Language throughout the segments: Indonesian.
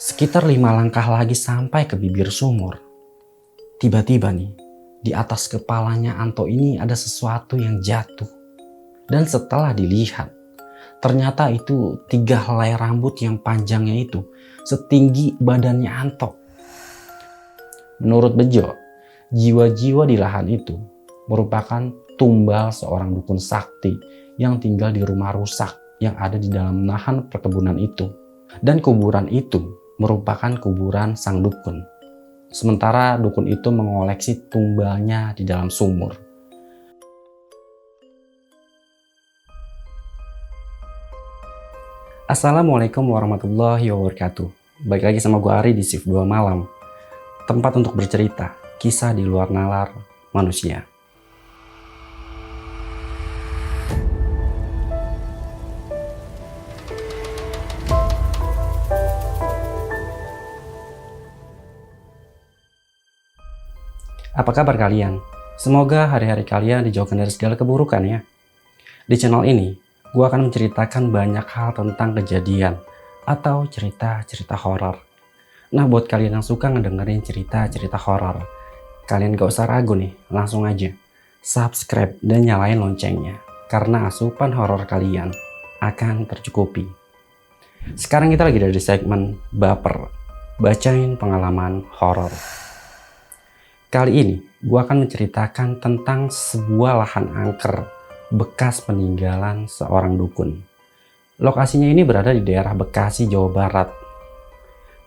Sekitar 5 langkah lagi sampai ke bibir sumur. Tiba-tiba nih, di atas kepalanya Anto ini ada sesuatu yang jatuh. Dan setelah dilihat, ternyata itu 3 helai rambut yang panjangnya itu setinggi badannya Anto. Menurut Bejo, jiwa-jiwa di lahan itu merupakan tumbal seorang dukun sakti yang tinggal di rumah rusak yang ada di dalam lahan perkebunan itu. Dan kuburan itu merupakan kuburan sang dukun. Sementara dukun itu mengoleksi tumbalnya di dalam sumur. Assalamualaikum warahmatullahi wabarakatuh. Baik lagi sama gue Ari di Shift 2 Malam. Tempat untuk bercerita, kisah di luar nalar manusia. Apa kabar kalian? Semoga hari-hari kalian dijauhkan dari segala keburukan ya. Di channel ini, gue akan menceritakan banyak hal tentang kejadian atau cerita-cerita horor. Nah, buat kalian yang suka ngedengerin cerita-cerita horor, kalian gak usah ragu nih, langsung aja subscribe dan nyalain loncengnya, karena asupan horor kalian akan tercukupi. Sekarang kita lagi dari segmen Baper, bacain pengalaman horor. Kali ini, gue akan menceritakan tentang sebuah lahan angker bekas peninggalan seorang dukun. Lokasinya ini berada di daerah Bekasi, Jawa Barat.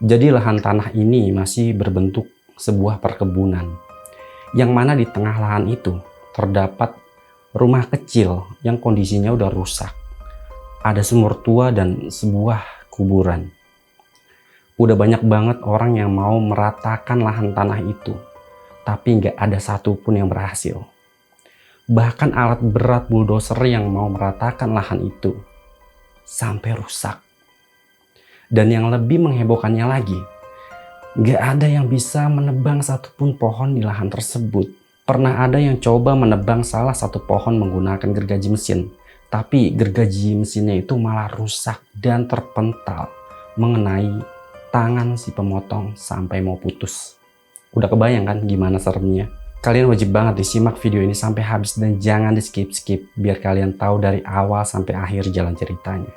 Jadi lahan tanah ini masih berbentuk sebuah perkebunan, yang mana di tengah lahan itu terdapat rumah kecil yang kondisinya udah rusak. Ada sumur tua dan sebuah kuburan. Udah banyak banget orang yang mau meratakan lahan tanah itu, tapi nggak ada satupun yang berhasil. Bahkan alat berat bulldozer yang mau meratakan lahan itu sampai rusak. Dan yang lebih menghebohkannya lagi, nggak ada yang bisa menebang satupun pohon di lahan tersebut. Pernah ada yang coba menebang salah satu pohon menggunakan gergaji mesin, tapi gergaji mesinnya itu malah rusak dan terpental mengenai tangan si pemotong sampai mau putus. Udah kebayang kan gimana seremnya? Kalian wajib banget disimak video ini sampai habis dan jangan di skip-skip biar kalian tahu dari awal sampai akhir jalan ceritanya.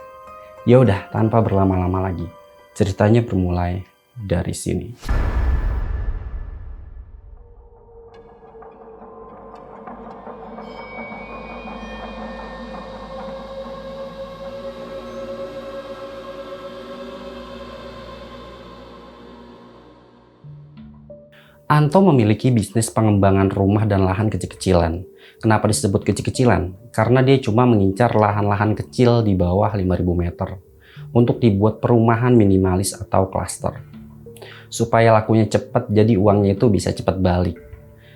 Ya udah, tanpa berlama-lama lagi, ceritanya bermulai dari sini. Anto memiliki bisnis pengembangan rumah dan lahan kecil-kecilan. Kenapa disebut kecil-kecilan? Karena dia cuma mengincar lahan-lahan kecil di bawah 5.000 meter untuk dibuat perumahan minimalis atau klaster. Supaya lakunya cepat, jadi uangnya itu bisa cepat balik.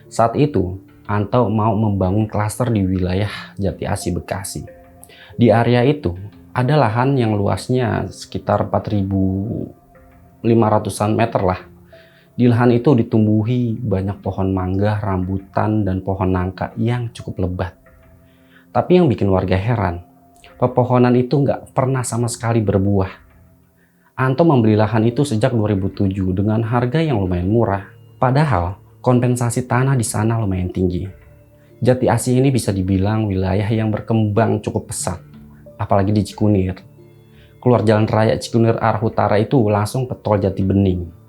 Saat itu, Anto mau membangun klaster di wilayah Jati Asih, Bekasi. Di area itu, ada lahan yang luasnya sekitar 4.500-an meter lah. Di lahan itu ditumbuhi banyak pohon mangga, rambutan, dan pohon nangka yang cukup lebat. Tapi yang bikin warga heran, pepohonan itu nggak pernah sama sekali berbuah. Anto membeli lahan itu sejak 2007 dengan harga yang lumayan murah. Padahal kompensasi tanah di sana lumayan tinggi. Jati Asih ini bisa dibilang wilayah yang berkembang cukup pesat, apalagi di Cikunir. Keluar jalan raya Cikunir arah utara itu langsung ke tol Jati Bening.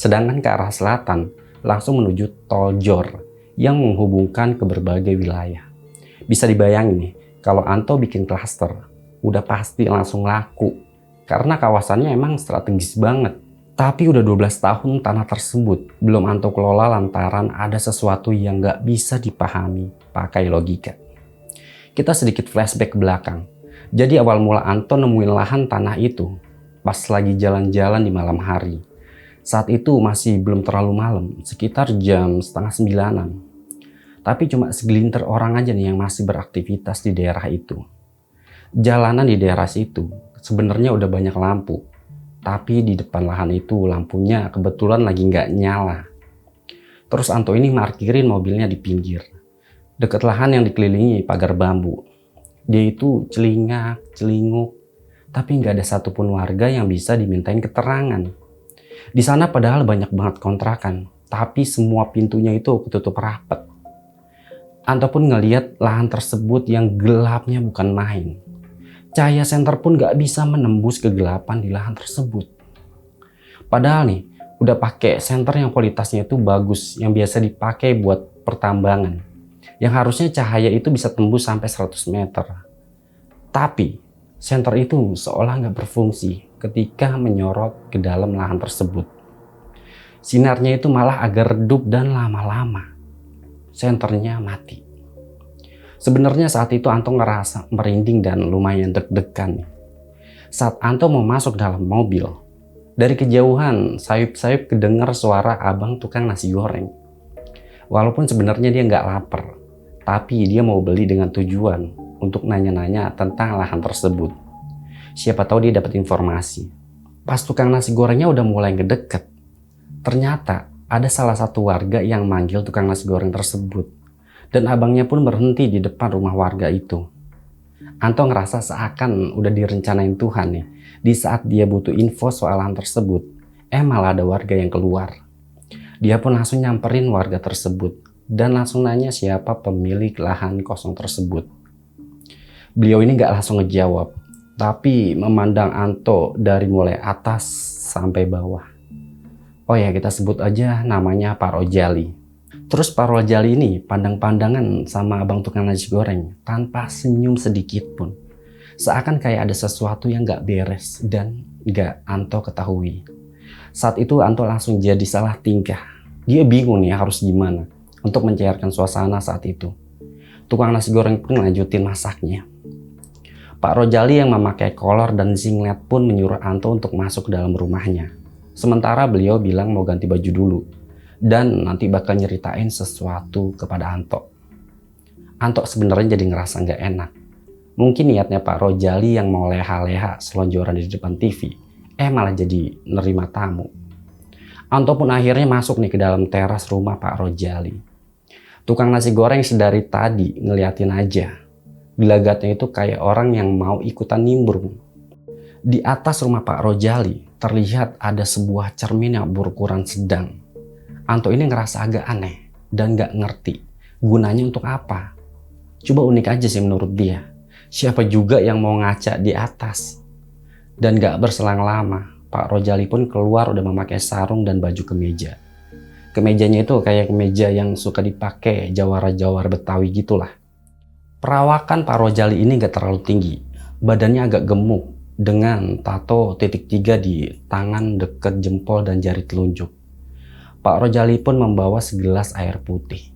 Sedangkan ke arah selatan langsung menuju tol Jor yang menghubungkan ke berbagai wilayah. Bisa dibayangin nih, kalau Anto bikin klaster, udah pasti langsung laku. Karena kawasannya emang strategis banget. Tapi udah 12 tahun tanah tersebut belum Anto kelola lantaran ada sesuatu yang nggak bisa dipahami pakai logika. Kita sedikit flashback ke belakang. Jadi awal mula Anto nemuin lahan tanah itu pas lagi jalan-jalan di malam hari. Saat itu masih belum terlalu malam, sekitar jam 8:30-an. Tapi cuma segelintir orang aja nih yang masih beraktivitas di daerah itu. Jalanan di daerah situ sebenarnya udah banyak lampu, tapi di depan lahan itu lampunya kebetulan lagi nggak nyala. Terus Anto ini parkirin mobilnya di pinggir, dekat lahan yang dikelilingi pagar bambu. Dia itu celingak, celinguk, tapi nggak ada satupun warga yang bisa dimintain keterangan. Di sana padahal banyak banget kontrakan, tapi semua pintunya itu ketutup rapat. Anto pun ngeliat lahan tersebut yang gelapnya bukan main. Cahaya senter pun gak bisa menembus kegelapan di lahan tersebut. Padahal nih, udah pakai senter yang kualitasnya itu bagus, yang biasa dipakai buat pertambangan. Yang harusnya cahaya itu bisa tembus sampai 100 meter. Tapi, senter itu seolah nggak berfungsi ketika menyorot ke dalam lahan tersebut. Sinarnya itu malah agak redup dan lama-lama senternya mati. Sebenarnya saat itu Anto ngerasa merinding dan lumayan deg-degan. Saat Anto mau masuk dalam mobil, dari kejauhan sayup-sayup kedengar suara abang tukang nasi goreng. Walaupun sebenarnya dia nggak lapar, tapi dia mau beli dengan tujuan untuk nanya-nanya tentang lahan tersebut. Siapa tahu dia dapat informasi. Pas tukang nasi gorengnya udah mulai ngedeket, ternyata ada salah satu warga yang manggil tukang nasi goreng tersebut. Dan abangnya pun berhenti di depan rumah warga itu. Anto ngerasa seakan udah direncanain Tuhan nih. Di saat dia butuh info soal lahan tersebut, malah ada warga yang keluar. Dia pun langsung nyamperin warga tersebut dan langsung nanya siapa pemilik lahan kosong tersebut. Beliau ini gak langsung ngejawab, tapi memandang Anto dari mulai atas sampai bawah. Oh ya, kita sebut aja namanya Pak Rojali. Terus Pak Rojali ini pandang-pandangan sama abang tukang nasi goreng tanpa senyum sedikit pun. Seakan kayak ada sesuatu yang gak beres dan gak Anto ketahui. Saat itu Anto langsung jadi salah tingkah. Dia bingung nih harus gimana untuk mencairkan suasana saat itu. Tukang nasi goreng pun lanjutin masaknya. Pak Rojali yang memakai kolor dan singlet pun menyuruh Anto untuk masuk ke dalam rumahnya. Sementara beliau bilang mau ganti baju dulu dan nanti bakal nyeritain sesuatu kepada Anto. Anto sebenarnya jadi ngerasa nggak enak. Mungkin niatnya Pak Rojali yang mau leha-leha selonjoran di depan TV, malah jadi nerima tamu. Anto pun akhirnya masuk nih ke dalam teras rumah Pak Rojali. Tukang nasi goreng sedari tadi ngeliatin aja. Gelagatnya itu kayak orang yang mau ikutan nimbrung. Di atas rumah Pak Rojali terlihat ada sebuah cermin yang berukuran sedang. Anto ini ngerasa agak aneh dan gak ngerti gunanya untuk apa. Coba unik aja sih menurut dia. Siapa juga yang mau ngaca di atas? Dan gak berselang lama, Pak Rojali pun keluar udah memakai sarung dan baju kemeja. Kemejanya itu kayak kemeja yang suka dipakai jawara-jawara Betawi gitulah. Perawakan Pak Rojali ini gak terlalu tinggi. Badannya agak gemuk dengan tato titik 3 di tangan dekat jempol dan jari telunjuk. Pak Rojali pun membawa segelas air putih.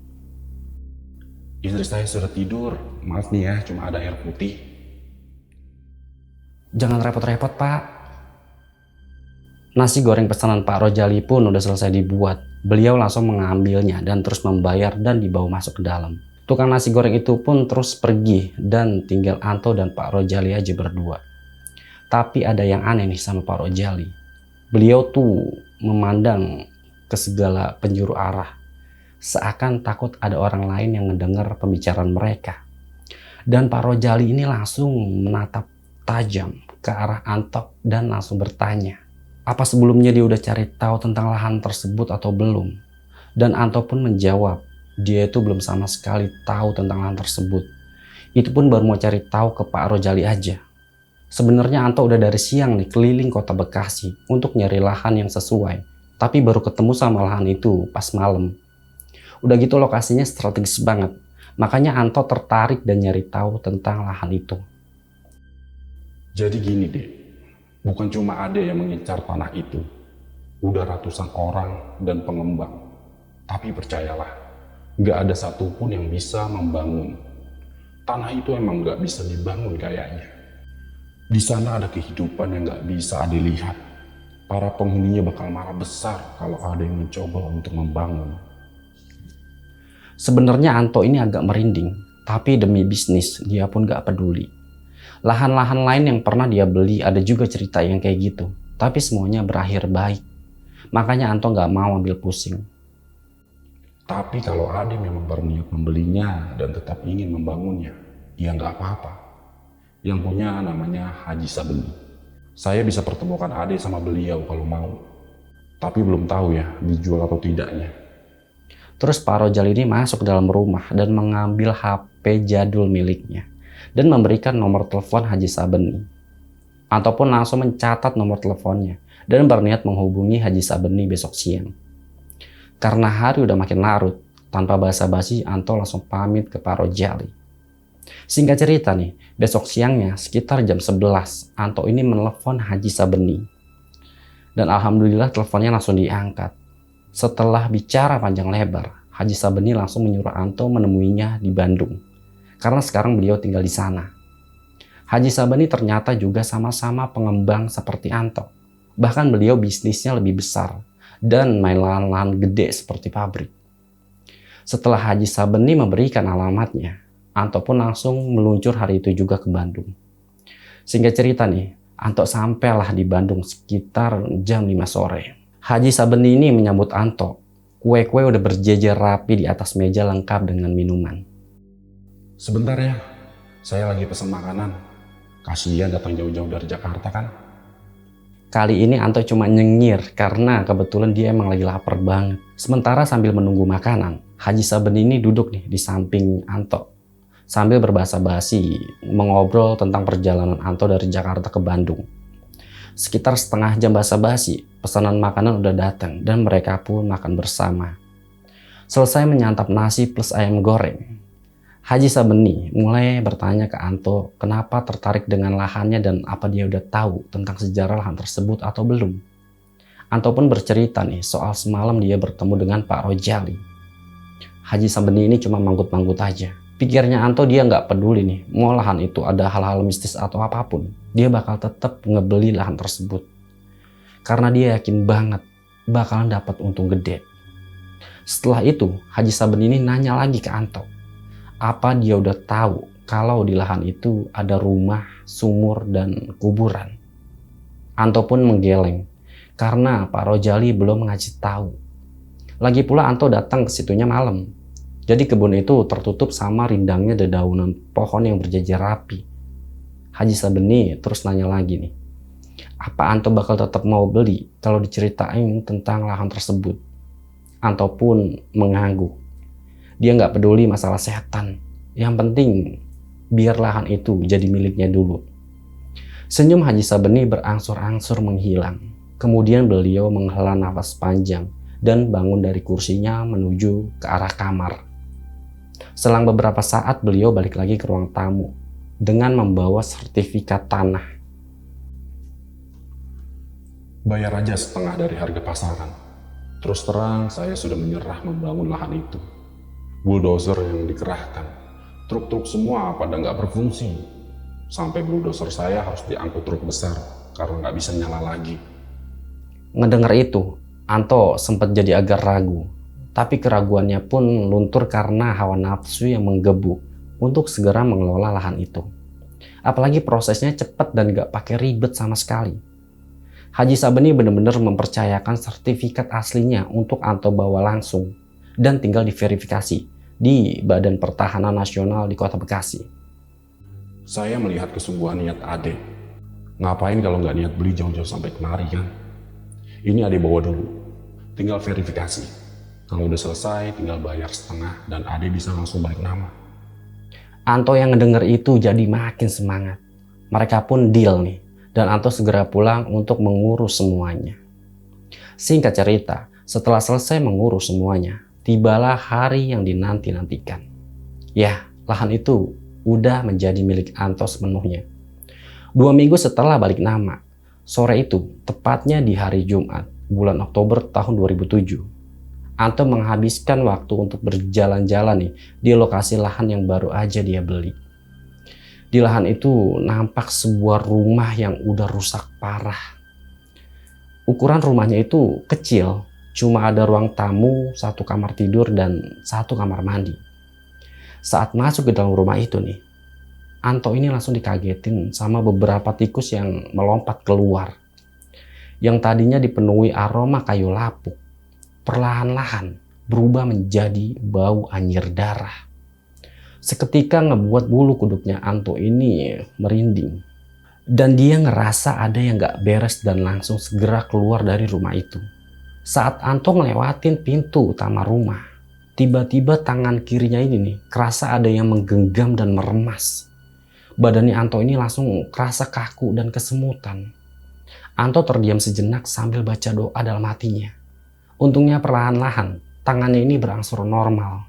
Istri saya sudah tidur, maaf nih ya, cuma ada air putih. Jangan repot-repot Pak. Nasi goreng pesanan Pak Rojali pun udah selesai dibuat. Beliau langsung mengambilnya dan terus membayar dan dibawa masuk ke dalam. Tukang nasi goreng itu pun terus pergi dan tinggal Anto dan Pak Rojali aja berdua. Tapi ada yang aneh nih sama Pak Rojali. Beliau tuh memandang ke segala penjuru arah. Seakan takut ada orang lain yang mendengar pembicaraan mereka. Dan Pak Rojali ini langsung menatap tajam ke arah Anto dan langsung bertanya, apa sebelumnya dia udah cari tahu tentang lahan tersebut atau belum? Dan Anto pun menjawab, dia itu belum sama sekali tahu tentang lahan tersebut. Itu pun baru mau cari tahu ke Pak Rojali aja. Sebenarnya Anto udah dari siang nih keliling kota Bekasi untuk nyari lahan yang sesuai. Tapi baru ketemu sama lahan itu pas malam. Udah gitu lokasinya strategis banget. Makanya Anto tertarik dan nyari tahu tentang lahan itu. Jadi gini deh, bukan cuma ada yang mengincar tanah itu. Udah ratusan orang dan pengembang. Tapi percayalah, gak ada satupun yang bisa membangun. Tanah itu emang gak bisa dibangun kayaknya. Di sana ada kehidupan yang gak bisa dilihat. Para penghuninya bakal marah besar kalau ada yang mencoba untuk membangun. Sebenarnya Anto ini agak merinding, tapi demi bisnis dia pun gak peduli. Lahan-lahan lain yang pernah dia beli ada juga cerita yang kayak gitu, tapi semuanya berakhir baik. Makanya Anto gak mau ambil pusing. Tapi kalau Ade memang berniat membelinya dan tetap ingin membangunnya, ya gak apa-apa. Yang punya namanya Haji Sabeni. Saya bisa pertemukan Ade sama beliau kalau mau. Tapi belum tahu ya dijual atau tidaknya. Terus Pak Rojal ini masuk ke dalam rumah dan mengambil HP jadul miliknya dan memberikan nomor telepon Haji Sabeni. Anto pun langsung mencatat nomor teleponnya dan berniat menghubungi Haji Sabeni besok siang. Karena hari udah makin larut, tanpa basa-basi Anto langsung pamit ke Pak Rojali. Singkat cerita nih, besok siangnya sekitar jam 11, Anto ini menelepon Haji Sabeni. Dan alhamdulillah teleponnya langsung diangkat. Setelah bicara panjang lebar, Haji Sabeni langsung menyuruh Anto menemuinya di Bandung. Karena sekarang beliau tinggal di sana. Haji Sabeni ternyata juga sama-sama pengembang seperti Anto. Bahkan beliau bisnisnya lebih besar dan main lahan-lahan gede seperti pabrik. Setelah Haji Sabeni memberikan alamatnya, Anto pun langsung meluncur hari itu juga ke Bandung. Singkat cerita nih, Anto sampailah di Bandung sekitar jam 5 sore. Haji Sabeni ini menyambut Anto. Kue-kue udah berjejer rapi di atas meja lengkap dengan minuman. Sebentar ya, saya lagi pesan makanan. Kasihan datang jauh-jauh dari Jakarta kan. Kali ini Anto cuma nyengir karena kebetulan dia emang lagi lapar banget. Sementara sambil menunggu makanan, Haji Sabeni ini duduk nih di samping Anto. Sambil berbahasa-basi mengobrol tentang perjalanan Anto dari Jakarta ke Bandung. Sekitar setengah jam basa-basi, pesanan makanan udah datang dan mereka pun makan bersama. Selesai menyantap nasi plus ayam goreng, Haji Sabeni mulai bertanya ke Anto kenapa tertarik dengan lahannya dan apa dia udah tahu tentang sejarah lahan tersebut atau belum. Anto pun bercerita nih soal semalam dia bertemu dengan Pak Rojali. Haji Sabeni ini cuma manggut-manggut aja. Pikirnya Anto dia nggak peduli nih mau lahan itu ada hal-hal mistis atau apapun. Dia bakal tetap ngebeli lahan tersebut. Karena dia yakin banget bakalan dapat untung gede. Setelah itu Haji Sabeni ini nanya lagi ke Anto. Apa dia udah tahu kalau di lahan itu ada rumah, sumur, dan kuburan? Anto pun menggeleng karena Pak Rojali belum ngasih tahu. Lagi pula Anto datang ke situnya malam. Jadi kebun itu tertutup sama rindangnya dedaunan pohon yang berjejer rapi. Haji Sabeni terus nanya lagi nih. Apa Anto bakal tetap mau beli kalau diceritain tentang lahan tersebut? Anto pun mengangguk. Dia nggak peduli masalah setan. Yang penting biar lahan itu jadi miliknya dulu. Senyum Haji Sabeni berangsur-angsur menghilang. Kemudian beliau menghela nafas panjang dan bangun dari kursinya menuju ke arah kamar. Selang beberapa saat beliau balik lagi ke ruang tamu dengan membawa sertifikat tanah. Bayar aja setengah dari harga pasaran. Terus terang saya sudah menyerah membangun lahan itu. Bulldozer yang dikerahkan, truk-truk semua pada nggak berfungsi. Sampai bulldozer saya harus diangkut truk besar karena nggak bisa nyala lagi. Ngedengar itu, Anto sempat jadi agak ragu. Tapi keraguannya pun luntur karena hawa nafsu yang menggebu untuk segera mengelola lahan itu. Apalagi prosesnya cepat dan nggak pakai ribet sama sekali. Haji Sabeni benar-benar mempercayakan sertifikat aslinya untuk Anto bawa langsung dan tinggal diverifikasi di Badan Pertahanan Nasional di Kota Bekasi. Saya melihat kesungguhan niat Ade. Ngapain kalau nggak niat beli jauh-jauh sampai kemari kan? Ini Ade bawa dulu. Tinggal verifikasi. Kalau udah selesai tinggal bayar setengah dan Ade bisa langsung balik nama. Anto yang ngedenger itu jadi makin semangat. Mereka pun deal nih. Dan Anto segera pulang untuk mengurus semuanya. Singkat cerita, setelah selesai mengurus semuanya, tibalah hari yang dinanti-nantikan. Ya, lahan itu udah menjadi milik Anto sepenuhnya. 2 minggu setelah balik nama, sore itu, tepatnya di hari Jumat, bulan Oktober tahun 2007, Anto menghabiskan waktu untuk berjalan-jalan nih di lokasi lahan yang baru aja dia beli. Di lahan itu nampak sebuah rumah yang udah rusak parah. Ukuran rumahnya itu kecil, cuma ada ruang tamu, 1 kamar tidur, dan 1 kamar mandi. Saat masuk ke dalam rumah itu nih, Anto ini langsung dikagetin sama beberapa tikus yang melompat keluar. Yang tadinya dipenuhi aroma kayu lapuk, perlahan-lahan berubah menjadi bau anyir darah. Seketika ngebuat bulu kuduknya Anto ini merinding. Dan dia ngerasa ada yang gak beres dan langsung segera keluar dari rumah itu. Saat Anto ngelewatin pintu utama rumah, tiba-tiba tangan kirinya ini nih kerasa ada yang menggenggam dan meremas. Badannya Anto ini langsung kerasa kaku dan kesemutan. Anto terdiam sejenak sambil baca doa dalam hatinya. Untungnya perlahan-lahan tangannya ini berangsur normal.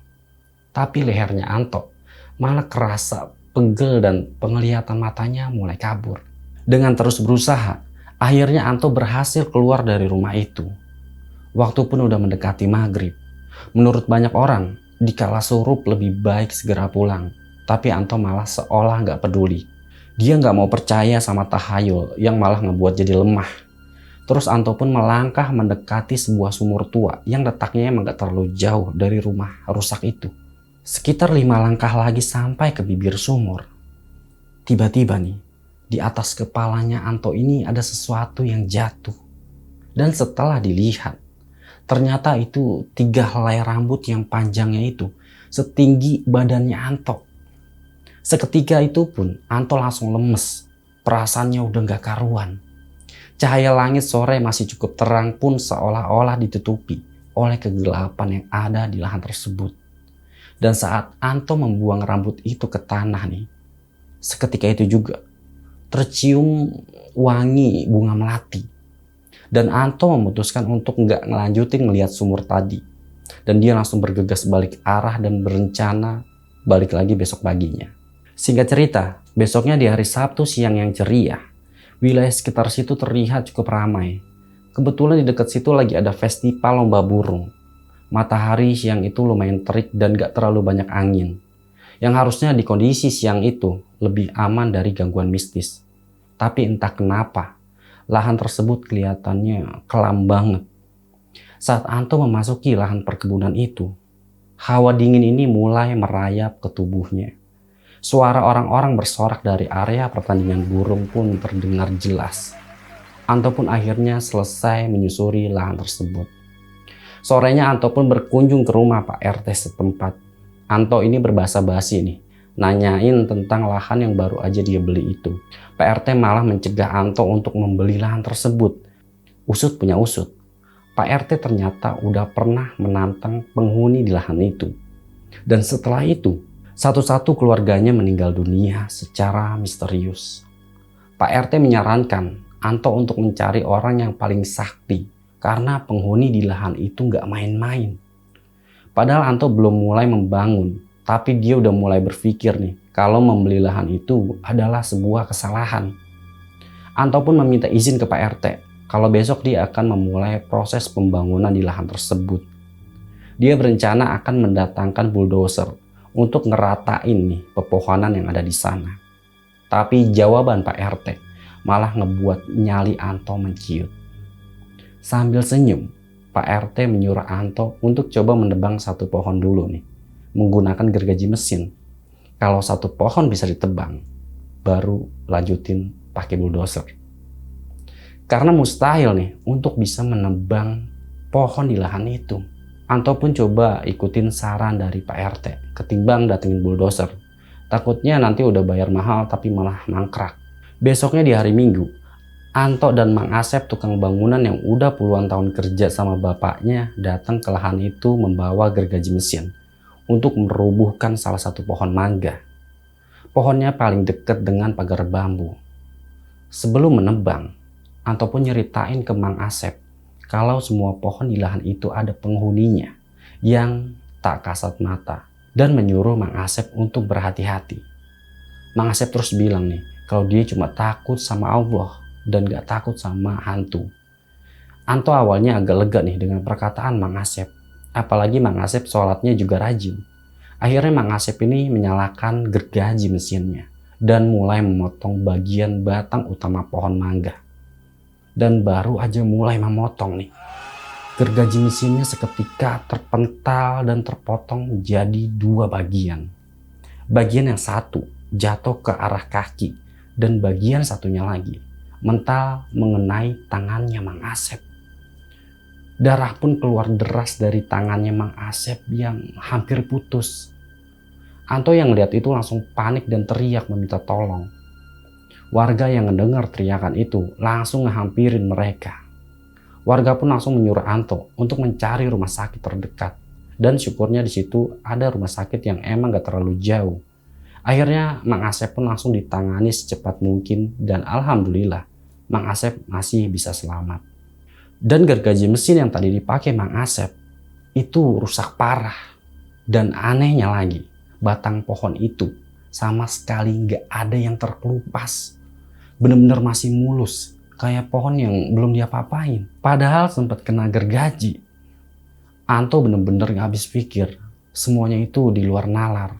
Tapi lehernya Anto malah kerasa pegel dan penglihatan matanya mulai kabur. Dengan terus berusaha, akhirnya Anto berhasil keluar dari rumah itu. Waktu pun udah mendekati maghrib. Menurut banyak orang, dikala surup lebih baik segera pulang. Tapi Anto malah seolah nggak peduli. Dia nggak mau percaya sama tahayul yang malah ngebuat jadi lemah. Terus Anto pun melangkah mendekati sebuah sumur tua yang letaknya emang nggak terlalu jauh dari rumah rusak itu. Sekitar 5 langkah lagi sampai ke bibir sumur. Tiba-tiba nih, di atas kepalanya Anto ini ada sesuatu yang jatuh. Dan setelah dilihat, ternyata itu 3 helai rambut yang panjangnya itu setinggi badannya Anto. Seketika itu pun Anto langsung lemes. Perasaannya udah gak karuan. Cahaya langit sore masih cukup terang pun seolah-olah ditutupi oleh kegelapan yang ada di lahan tersebut. Dan saat Anto membuang rambut itu ke tanah nih, seketika itu juga tercium wangi bunga melati. Dan Anto memutuskan untuk nggak ngelanjutin melihat sumur tadi. Dan dia langsung bergegas balik arah dan berencana balik lagi besok paginya. Singkat cerita, besoknya di hari Sabtu siang yang ceria, wilayah sekitar situ terlihat cukup ramai. Kebetulan di dekat situ lagi ada festival lomba burung. Matahari siang itu lumayan terik dan gak terlalu banyak angin. Yang harusnya di kondisi siang itu lebih aman dari gangguan mistis. Tapi entah kenapa, lahan tersebut kelihatannya kelam banget. Saat Anto memasuki lahan perkebunan itu, hawa dingin ini mulai merayap ke tubuhnya. Suara orang-orang bersorak dari area pertandingan burung pun terdengar jelas. Anto pun akhirnya selesai menyusuri lahan tersebut. Sorenya Anto pun berkunjung ke rumah Pak RT setempat. Anto ini berbahasa basi nih, nanyain tentang lahan yang baru aja dia beli itu. Pak RT malah mencegah Anto untuk membeli lahan tersebut. Usut punya usut, Pak RT ternyata udah pernah menantang penghuni di lahan itu. Dan setelah itu, satu-satu keluarganya meninggal dunia secara misterius. Pak RT menyarankan Anto untuk mencari orang yang paling sakti. Karena penghuni di lahan itu nggak main-main. Padahal Anto belum mulai membangun, tapi dia udah mulai berpikir nih, kalau membeli lahan itu adalah sebuah kesalahan. Anto pun meminta izin ke Pak RT, kalau besok dia akan memulai proses pembangunan di lahan tersebut. Dia berencana akan mendatangkan bulldozer untuk ngeratain nih pepohonan yang ada di sana. Tapi jawaban Pak RT malah ngebuat nyali Anto menciut. Sambil senyum, Pak RT menyuruh Anto untuk coba menebang satu pohon dulu nih, menggunakan gergaji mesin. Kalau satu pohon bisa ditebang, baru lanjutin pakai bulldozer. Karena mustahil nih untuk bisa menebang pohon di lahan itu. Anto pun coba ikutin saran dari Pak RT, ketimbang datengin bulldozer. Takutnya nanti udah bayar mahal tapi malah mangkrak. Besoknya di hari Minggu, Anto dan Mang Asep tukang bangunan yang udah puluhan tahun kerja sama bapaknya datang ke lahan itu membawa gergaji mesin untuk merubuhkan salah satu pohon mangga. Pohonnya paling dekat dengan pagar bambu. Sebelum menebang, Anto pun nyeritain ke Mang Asep kalau semua pohon di lahan itu ada penghuninya yang tak kasat mata dan menyuruh Mang Asep untuk berhati-hati. Mang Asep terus bilang nih kalau dia cuma takut sama Allah dan gak takut sama hantu. Anto awalnya agak lega nih dengan perkataan Mang Asep. Apalagi Mang Asep sholatnya juga rajin. Akhirnya Mang Asep ini menyalakan gergaji mesinnya dan mulai memotong bagian batang utama pohon mangga. Dan baru aja mulai memotong nih, gergaji mesinnya seketika terpental dan terpotong menjadi 2 bagian. Bagian yang satu jatuh ke arah kaki dan bagian satunya lagi mental mengenai tangannya Mang Asep. Darah pun keluar deras dari tangannya Mang Asep yang hampir putus. Anto yang lihat itu langsung panik dan teriak meminta tolong. Warga yang mendengar teriakan itu langsung ngehampirin mereka. Warga pun langsung menyuruh Anto untuk mencari rumah sakit terdekat. Dan syukurnya di situ ada rumah sakit yang emang gak terlalu jauh. Akhirnya Mang Asep pun langsung ditangani secepat mungkin dan alhamdulillah Mang Asep masih bisa selamat. Dan gergaji mesin yang tadi dipakai Mang Asep itu rusak parah. Dan anehnya lagi, batang pohon itu sama sekali gak ada yang terkelupas. Bener-bener masih mulus, kayak pohon yang belum diapa-apain. Padahal sempat kena gergaji. Anto bener-bener gak habis pikir, semuanya itu di luar nalar.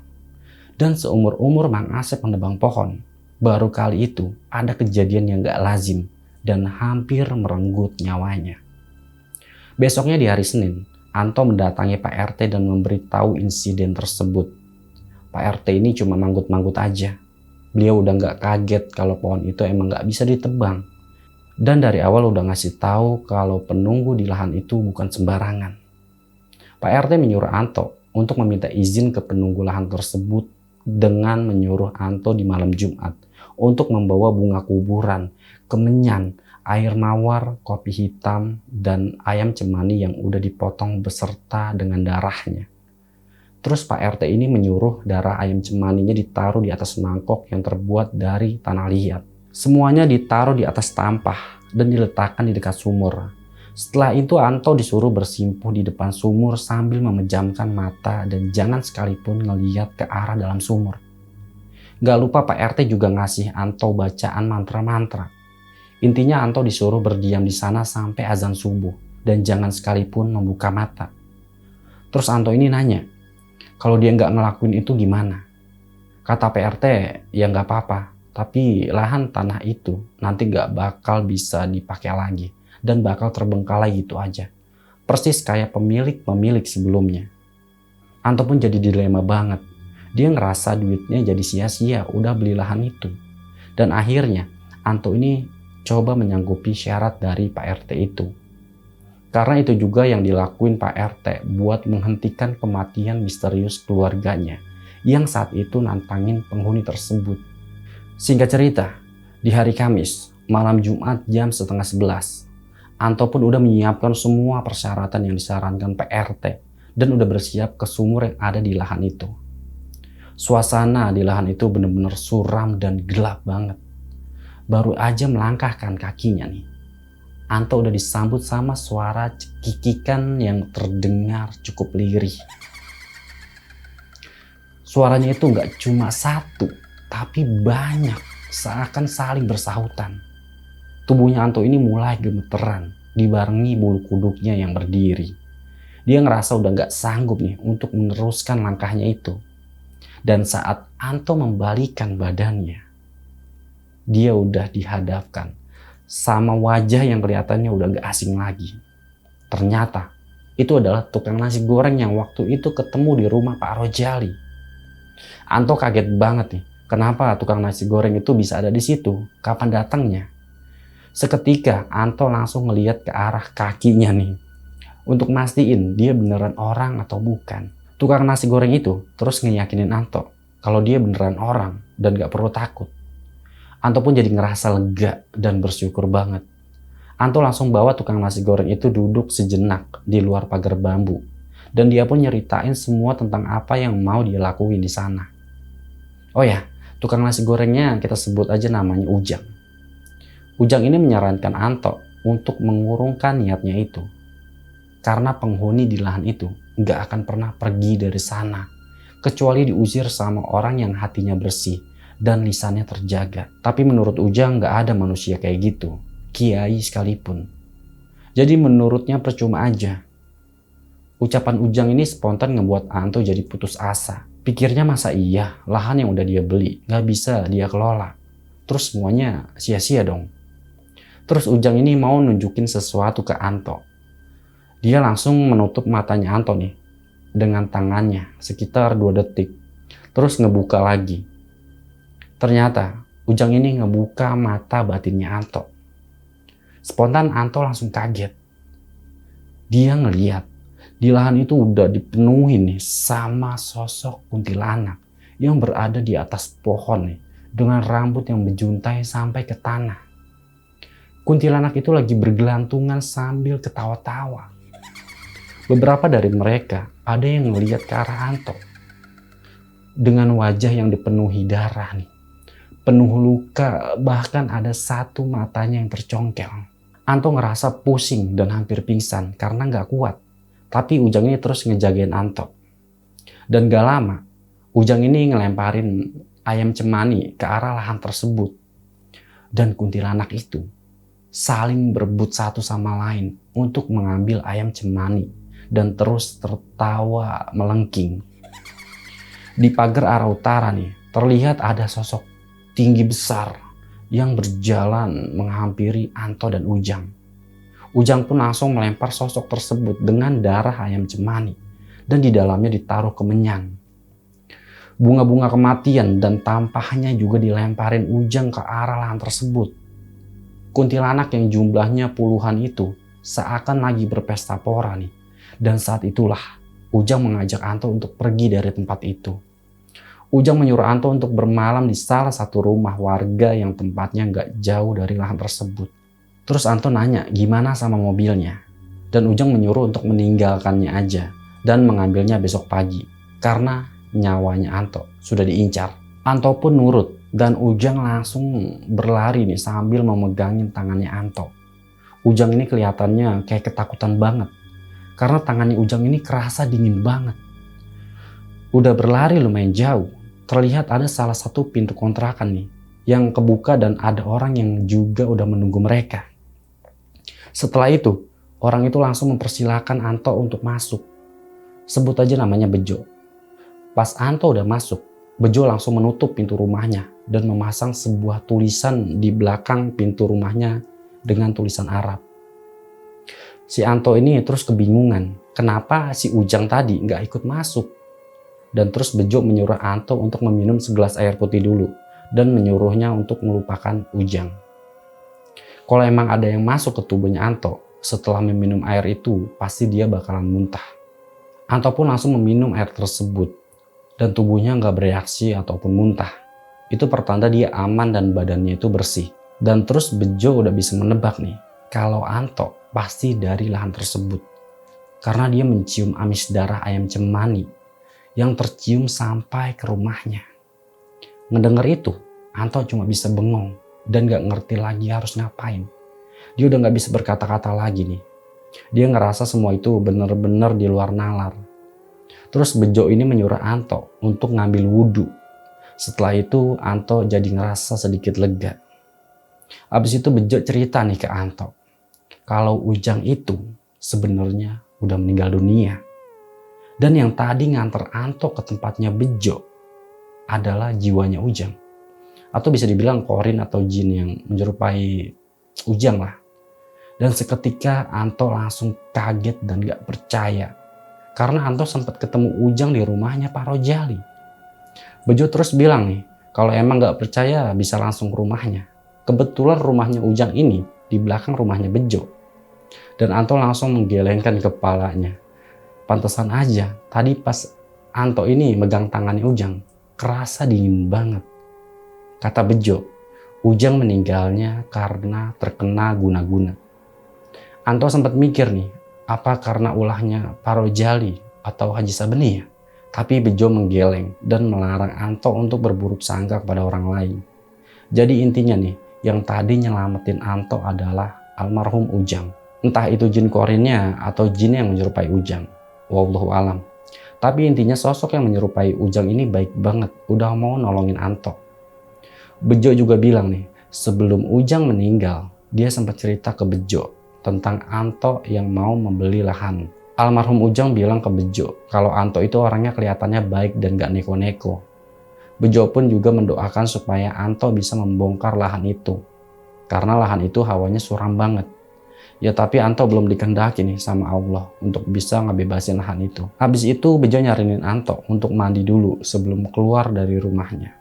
Dan seumur-umur Mang Asep menebang pohon, baru kali itu ada kejadian yang gak lazim dan hampir merenggut nyawanya. Besoknya di hari Senin, Anto mendatangi Pak RT dan memberitahu insiden tersebut. Pak RT ini cuma manggut-manggut aja. Beliau udah gak kaget kalau pohon itu emang gak bisa ditebang. Dan dari awal udah ngasih tahu kalau penunggu di lahan itu bukan sembarangan. Pak RT menyuruh Anto untuk meminta izin ke penunggu lahan tersebut dengan menyuruh Anto di malam Jumat untuk membawa bunga kuburan, kemenyan, air mawar, kopi hitam, dan ayam cemani yang udah dipotong beserta dengan darahnya. Terus Pak RT ini menyuruh darah ayam cemaninya ditaruh di atas mangkok yang terbuat dari tanah liat. Semuanya ditaruh di atas tampah dan diletakkan di dekat sumur. Setelah itu Anto disuruh bersimpuh di depan sumur sambil memejamkan mata dan jangan sekalipun ngeliat ke arah dalam sumur. Gak lupa Pak RT juga ngasih Anto bacaan mantra-mantra. Intinya Anto disuruh berdiam di sana sampai azan subuh dan jangan sekalipun membuka mata. Terus Anto ini nanya, kalau dia nggak ngelakuin itu gimana? Kata Pak RT, ya nggak apa-apa, tapi lahan tanah itu nanti nggak bakal bisa dipakai lagi dan bakal terbengkalai gitu aja. Persis kayak pemilik sebelumnya. Anto pun jadi dilema banget. Dia ngerasa duitnya jadi sia-sia udah beli lahan itu. Dan akhirnya Anto ini coba menyanggupi syarat dari Pak RT itu. Karena itu juga yang dilakuin Pak RT buat menghentikan kematian misterius keluarganya yang saat itu nantangin penghuni tersebut. Singkat cerita, di hari Kamis, malam Jumat jam 10:30, Anto pun udah menyiapkan semua persyaratan yang disarankan Pak RT dan udah bersiap ke sumur yang ada di lahan itu. Suasana di lahan itu benar-benar suram dan gelap banget. Baru aja melangkahkan kakinya nih, Anto udah disambut sama suara cekikikan yang terdengar cukup lirih. Suaranya itu nggak cuma satu, tapi banyak, seakan saling bersahutan. Tubuhnya Anto ini mulai gemeteran, dibarengi bulu kuduknya yang berdiri. Dia ngerasa udah gak sanggup nih untuk meneruskan langkahnya itu. Dan saat Anto membalikan badannya, dia udah dihadapkan sama wajah yang kelihatannya udah gak asing lagi. Ternyata itu adalah tukang nasi goreng yang waktu itu ketemu di rumah Pak Rojali. Anto kaget banget nih, kenapa tukang nasi goreng itu bisa ada di situ, kapan datangnya. Seketika Anto langsung ngeliat ke arah kakinya nih. Untuk mastiin dia beneran orang atau bukan. Tukang nasi goreng itu terus ngeyakinin Anto kalau dia beneran orang dan gak perlu takut. Anto pun jadi ngerasa lega dan bersyukur banget. Anto langsung bawa tukang nasi goreng itu duduk sejenak di luar pagar bambu. Dan dia pun nyeritain semua tentang apa yang mau dia lakuin di sana. Oh ya, tukang nasi gorengnya kita sebut aja namanya Ujang. Ujang ini menyarankan Anto untuk mengurungkan niatnya itu. Karena penghuni di lahan itu gak akan pernah pergi dari sana. Kecuali diusir sama orang yang hatinya bersih dan lisannya terjaga. Tapi menurut Ujang gak ada manusia kayak gitu. Kiai sekalipun. Jadi menurutnya percuma aja. Ucapan Ujang ini spontan ngebuat Anto jadi putus asa. Pikirnya masa iya lahan yang udah dia beli gak bisa dia kelola. Terus semuanya sia-sia dong. Terus Ujang ini mau nunjukin sesuatu ke Anto. Dia langsung menutup matanya Anto nih dengan tangannya sekitar 2 detik. Terus ngebuka lagi. Ternyata Ujang ini ngebuka mata batinnya Anto. Spontan Anto langsung kaget. Dia ngeliat di lahan itu udah dipenuhi nih sama sosok kuntilanak yang berada di atas pohon nih dengan rambut yang menjuntai sampai ke tanah. kuntilanak itu lagi bergelantungan sambil ketawa-tawa. Beberapa dari mereka ada yang melihat ke arah Anto dengan wajah yang dipenuhi darah nih, penuh luka, bahkan ada satu matanya yang tercongkel. Anto ngerasa pusing dan hampir pingsan karena gak kuat. Tapi Ujang ini terus ngejagain Anto. Dan gak lama, Ujang ini ngelemparin ayam cemani ke arah lahan tersebut. Dan kuntilanak itu saling berebut satu sama lain untuk mengambil ayam cemani dan terus tertawa melengking. Di pagar arah utara nih, terlihat ada sosok tinggi besar yang berjalan menghampiri Anto dan Ujang. Ujang pun langsung melempar sosok tersebut dengan darah ayam cemani dan di dalamnya ditaruh kemenyan. Bunga-bunga kematian dan tampahnya juga dilemparin Ujang ke arah lahan tersebut. Kuntilanak yang jumlahnya puluhan itu seakan lagi berpesta pora nih. Dan saat itulah Ujang mengajak Anto untuk pergi dari tempat itu. Ujang menyuruh Anto untuk bermalam di salah satu rumah warga yang tempatnya gak jauh dari lahan tersebut. Terus Anto nanya gimana sama mobilnya. Dan Ujang menyuruh untuk meninggalkannya aja dan mengambilnya besok pagi. Karena nyawanya Anto sudah diincar. Anto pun nurut dan Ujang langsung berlari nih sambil memegangin tangannya Anto. Ujang ini kelihatannya kayak ketakutan banget. Karena tangannya Ujang ini kerasa dingin banget. Udah berlari lumayan jauh, terlihat ada salah satu pintu kontrakan nih yang kebuka dan ada orang yang juga udah menunggu mereka. Setelah itu, orang itu langsung mempersilahkan Anto untuk masuk. Sebut aja namanya Bejo. Pas Anto udah masuk, Bejo langsung menutup pintu rumahnya dan memasang sebuah tulisan di belakang pintu rumahnya dengan tulisan Arab. Si Anto ini terus kebingungan, kenapa si Ujang tadi nggak ikut masuk. Dan terus Bejo menyuruh Anto untuk meminum segelas air putih dulu dan menyuruhnya untuk melupakan Ujang. Kalau emang ada yang masuk ke tubuhnya Anto setelah meminum air itu, pasti dia bakalan muntah. Anto pun langsung meminum air tersebut dan tubuhnya nggak bereaksi ataupun muntah. Itu pertanda dia aman dan badannya itu bersih. Dan terus Bejo udah bisa menebak nih kalau Anto pasti dari lahan tersebut. Karena dia mencium amis darah ayam cemani yang tercium sampai ke rumahnya. Ngedenger itu, Anto cuma bisa bengong dan gak ngerti lagi harus ngapain. Dia udah gak bisa berkata-kata lagi nih. Dia ngerasa semua itu bener-bener di luar nalar. Terus Bejo ini menyuruh Anto untuk ngambil wudhu. Setelah itu Anto jadi ngerasa sedikit lega. Abis itu Bejo cerita nih ke Anto kalau Ujang itu sebenarnya udah meninggal dunia. Dan yang tadi nganter Anto ke tempatnya Bejo adalah jiwanya Ujang. Atau bisa dibilang korin atau jin yang menyerupai Ujang lah. Dan seketika Anto langsung kaget dan gak percaya. Karena Anto sempat ketemu Ujang di rumahnya Pak Rojali. Bejo terus bilang nih, kalau emang gak percaya bisa langsung ke rumahnya. Kebetulan rumahnya Ujang ini di belakang rumahnya Bejo. Dan Anto langsung menggelengkan kepalanya. Pantesan aja, tadi pas Anto ini megang tangannya Ujang, kerasa dingin banget. Kata Bejo, Ujang meninggalnya karena terkena guna-guna. Anto sempat mikir nih, apa karena ulahnya Pak Rojali atau Haji Sabeni ya? Tapi Bejo menggeleng dan melarang Anto untuk berburuk sangka kepada orang lain. Jadi intinya nih, yang tadi nyelamatin Anto adalah almarhum Ujang. Entah itu jin korinnya atau jin yang menyerupai Ujang. Wallahu alam. Tapi intinya sosok yang menyerupai Ujang ini baik banget, udah mau nolongin Anto. Bejo juga bilang nih, sebelum Ujang meninggal, dia sempat cerita ke Bejo tentang Anto yang mau membeli lahan. Almarhum Ujang bilang ke Bejo kalau Anto itu orangnya kelihatannya baik dan gak neko-neko. Bejo pun juga mendoakan supaya Anto bisa membongkar lahan itu. Karena lahan itu hawanya suram banget. Ya tapi Anto belum dikehendaki nih sama Allah untuk bisa ngebebasin lahan itu. Habis itu Bejo nyarinin Anto untuk mandi dulu sebelum keluar dari rumahnya.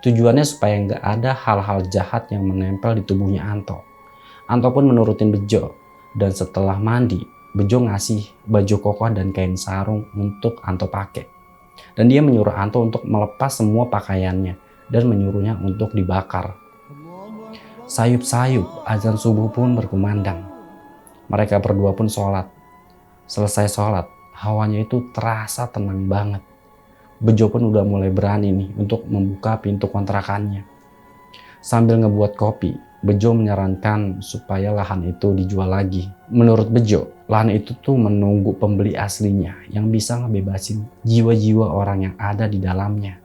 Tujuannya supaya nggak ada hal-hal jahat yang menempel di tubuhnya Anto. Anto pun menurutin Bejo dan setelah mandi Bejo ngasih baju koko dan kain sarung untuk Anto pakai. Dan dia menyuruh Anto untuk melepas semua pakaiannya dan menyuruhnya untuk dibakar. Sayup-sayup azan subuh pun berkumandang. Mereka berdua pun sholat. Selesai sholat, hawanya itu terasa tenang banget. Bejo pun udah mulai berani nih untuk membuka pintu kontrakannya. Sambil ngebuat kopi, Bejo menyarankan supaya lahan itu dijual lagi. Menurut Bejo, lahan itu tuh menunggu pembeli aslinya yang bisa ngebebasin jiwa-jiwa orang yang ada di dalamnya.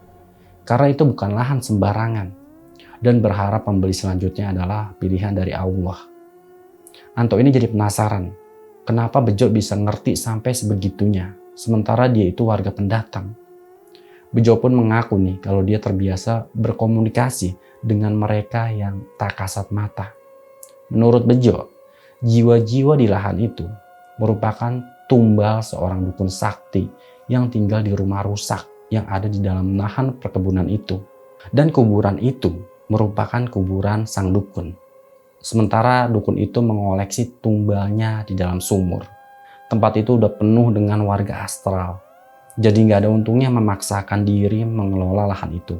Karena itu bukan lahan sembarangan. Dan berharap pembeli selanjutnya adalah pilihan dari Allah. Anto ini jadi penasaran, kenapa Bejo bisa ngerti sampai sebegitunya, sementara dia itu warga pendatang. Bejo pun mengaku nih kalau dia terbiasa berkomunikasi dengan mereka yang tak kasat mata. Menurut Bejo, jiwa-jiwa di lahan itu merupakan tumbal seorang dukun sakti yang tinggal di rumah rusak yang ada di dalam lahan perkebunan itu. Dan kuburan itu merupakan kuburan sang dukun. Sementara dukun itu mengoleksi tumbalnya di dalam sumur. Tempat itu udah penuh dengan warga astral. Jadi nggak ada untungnya memaksakan diri mengelola lahan itu.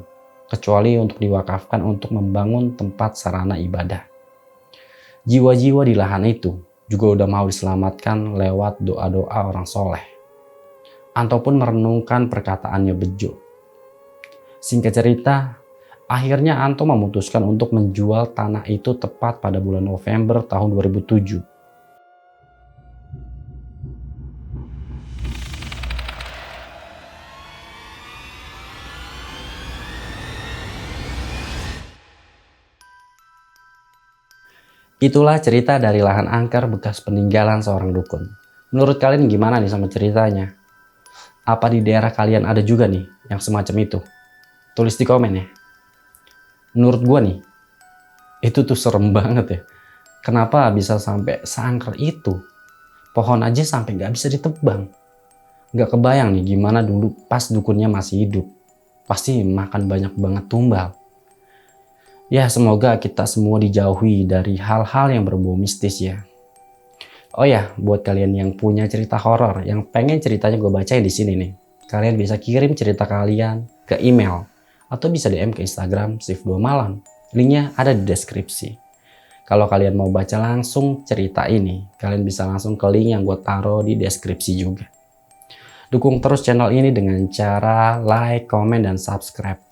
Kecuali untuk diwakafkan untuk membangun tempat sarana ibadah. Jiwa-jiwa di lahan itu juga udah mau diselamatkan lewat doa-doa orang soleh. Anto pun merenungkan perkataannya Bejo. Singkat cerita, akhirnya Anto memutuskan untuk menjual tanah itu tepat pada bulan November tahun 2007. Itulah cerita dari lahan angker bekas peninggalan seorang dukun. Menurut kalian gimana nih sama ceritanya? Apa di daerah kalian ada juga nih yang semacam itu? Tulis di komen ya. Menurut gue nih, itu tuh serem banget ya. Kenapa bisa sampai seangker itu? Pohon aja sampai gak bisa ditebang. Gak kebayang nih gimana dulu pas dukunnya masih hidup. Pasti makan banyak banget tumbal. Ya semoga kita semua dijauhi dari hal-hal yang berbau mistis ya. Oh ya, buat kalian yang punya cerita horor yang pengen ceritanya gue bacain di sini nih. Kalian bisa kirim cerita kalian ke email atau bisa DM ke Instagram Shift 2 Malam. Linknya ada di deskripsi. Kalau kalian mau baca langsung cerita ini, kalian bisa langsung ke link yang gue taruh di deskripsi juga. Dukung terus channel ini dengan cara like, komen, dan subscribe.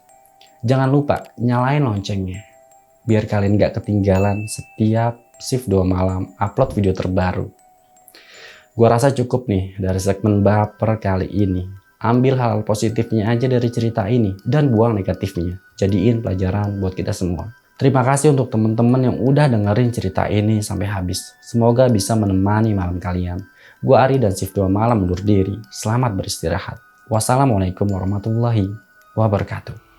Jangan lupa nyalain loncengnya, biar kalian gak ketinggalan setiap Shift 2 Malam upload video terbaru. Gua rasa cukup nih dari segmen baper kali ini. Ambil hal positifnya aja dari cerita ini dan buang negatifnya. Jadiin pelajaran buat kita semua. Terima kasih untuk teman-teman yang udah dengerin cerita ini sampai habis. Semoga bisa menemani malam kalian. Gua Ari dan Shift 2 Malam undur diri. Selamat beristirahat. Wassalamualaikum warahmatullahi wabarakatuh.